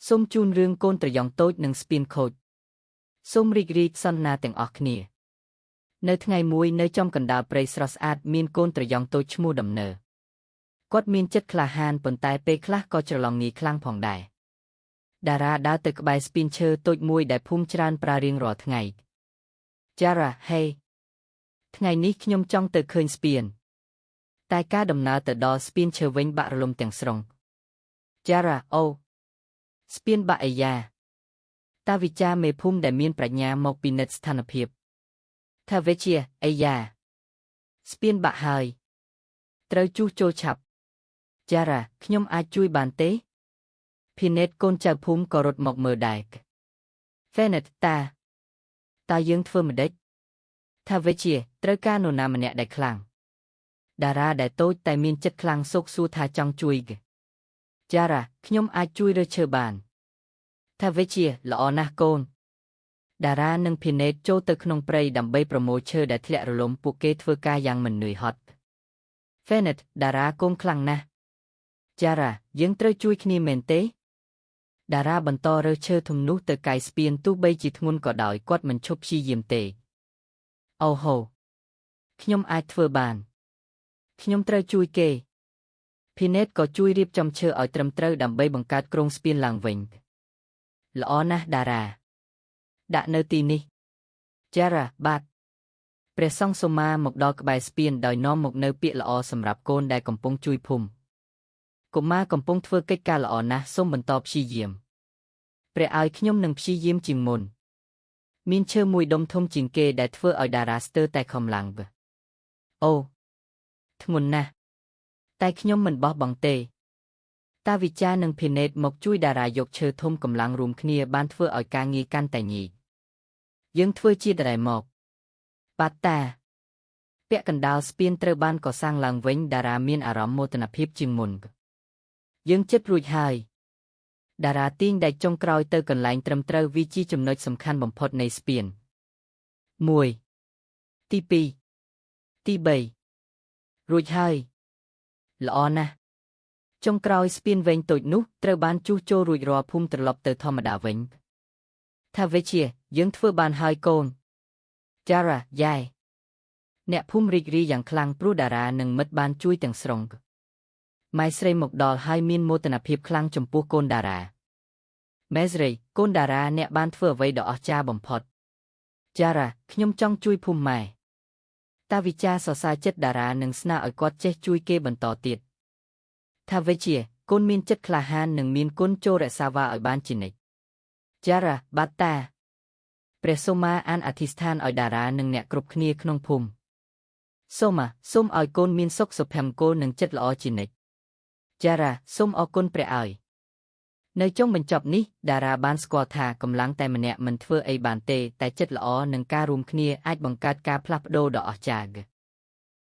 សូមជូនរឿងកូនត្រយងតូចនិងស្ពានខូចសូមរីករាយសន្ទនាទាំងអស់គ្នានៅថ្ងៃមួយនៅចំកណ្ដាលព្រៃស្រស់ស្អាតមានកូនត្រយងតូចឈ្មោះដំណើរគាត់មានចិត្តក្លាហានប៉ុន្តែពេលខ្លះក៏ច្រឡំងាយខ្លាំងផងដែរតារាដើរទៅក្បែរស្ពានឈើតូចមួយដែលភូមិច្រើនប្រើរៀងរាល់ថ្ងៃចារ៉ាហេថ្ងៃនេះខ្ញុំចង់ទៅឃើញស្ពានតែការដំណើរទៅដល់ស្ពានឈើវិញបាក់រលំទាំងស្រុងចារ៉ាអូស្ពានបាក់អាយ៉ាតាវិចារមេភូមិដែលមានប្រាជ្ញាមកពិនិត្យស្ថានភាពថាវិជាអាយ៉ាស្ពានបាក់ហើយត្រូវជួសជុលឆាប់ចារ៉ាខ្ញុំអាចជួយបានទេភីណេតកូនចៅភូមិក៏រត់មកមើលដែរហ្វេណេតតើយើងធ្វើម្ដេចថាវិជាត្រូវការនរណាម្នាក់ដែលខ្លាំងតារាដែលតូចតែមានចិត្តខ្លាំងសោកសួរថាចង់ជួយចារ៉ាខ្ញុំអាចជួយរើសឈើបានថាវិជាល្អណាស់កូនតារានិងភីណេតចូលទៅក្នុងព្រៃដើម្បីប្រមូលឈើដែលធ្លាក់រលំពួកគេធ្វើការយ៉ាងមិននឿយហត់ហ្វេណេតតារាកូនខ្លាំងណាស់ចារ៉ាយើងត្រូវជួយគ្នាមែនទេតារាបន្តរើសឈើធំនោះទៅកាយស្ពានទោះបីជាធ្ងន់ក៏ដោយគាត់មិនឈប់ព្យាយាមទេអូហូខ្ញុំអាចធ្វើបានខ្ញុំត្រូវជួយគេភីណេតក៏ជួយរៀបចំឈើឲ្យត្រឹមត្រូវដើម្បីបង្កើតគ្រោងស្ពានឡើងវិញល្អណាស់តារាដាក់នៅទីនេះចារ៉ាបាទព្រះសង្ឃសូមាមកដល់ក្បែរស្ពានដោយនាំមកនៅពាក្យល្អសម្រាប់កូនដែលកំពុងជួយភូមិកុមារកំពុងធ្វើកិច្ចការល្អណាស់សូមបន្តព្យាយាមព្រះឲ្យខ្ញុំនឹងព្យាយាមជាងមុនមានឈើមួយដុំធំជាងគេដែលធ្វើឲ្យតារាស្ទើរតែខំឡើងអូធ្ងន់ណាស់តែខ្ញុំមិនបោះបង់ទេតាវិចារនិងភីណេតមកជួយតារាយកឈើធំកម្លាំងរួមគ្នាបានធ្វើឲ្យការងារកាន់តែញីយើងធ្វើជាតែមកបាត់តាពាក់កណ្ដាលស្ពានត្រូវបានកសាងឡើងវិញតារាមានអារម្មណ៍មោទនភាពជាងមុនយើងជិតរួចហើយតារាទាញដែកចុងក្រោយទៅកន្លែងត្រឹមត្រូវវាជាចំណុចសំខាន់បំផុតនៃស្ពាន1ទី2ទី3រួចហើយល្អណាស់ចុងក្រោយស្ពានវែងតូចនោះត្រូវបានជួសជុលរួចរាល់ភូមិត្រឡប់ទៅធម្មតាវិញថាវិជាយើងធ្វើបានហើយកូនចារ៉ាយ៉ែអ្នកភូមិរីករាយយ៉ាងខ្លាំងព្រោះតារានិងមិត្តបានជួយទាំងស្រុងម៉ែស្រីមកដល់ហើយមានមោទនភាពខ្លាំងចំពោះកូនតារាម៉ែស្រីកូនតារាអ្នកបានធ្វើអ្វីដ៏អស្ចារ្យបំផុតចារ៉ាខ្ញុំចង់ជួយភូមិម៉ែតាវិចារសរសើរចិត្តតារានិងស្នើឲ្យគាត់ចេះជួយគេបន្តទៀតថាវិជាកូនមានចិត្តក្លាហាននិងមានគុណចូលរក្សាវាឲ្យបានជានិច្ចចារ៉ាបាត់តាព្រះសូមាអានអធិស្ឋានឲ្យតារានិងអ្នកគ្រប់គ្នាក្នុងភូមិសូមឲ្យកូនមានសុខសុភមង្គលនិងចិត្តល្អជានិច្ចចារ៉ាសូមអរគុណព្រះឲ្យនៅចុងបញ្ចប់នេះតារាបានស្គាល់ថាកម្លាំងតែម្នាក់មិនធ្វើអីបានទេតែចិត្តល្អនិងការរួមគ្នាអាចបង្កើតការផ្លាស់ប្ដូរដ៏អស្ចារ្យ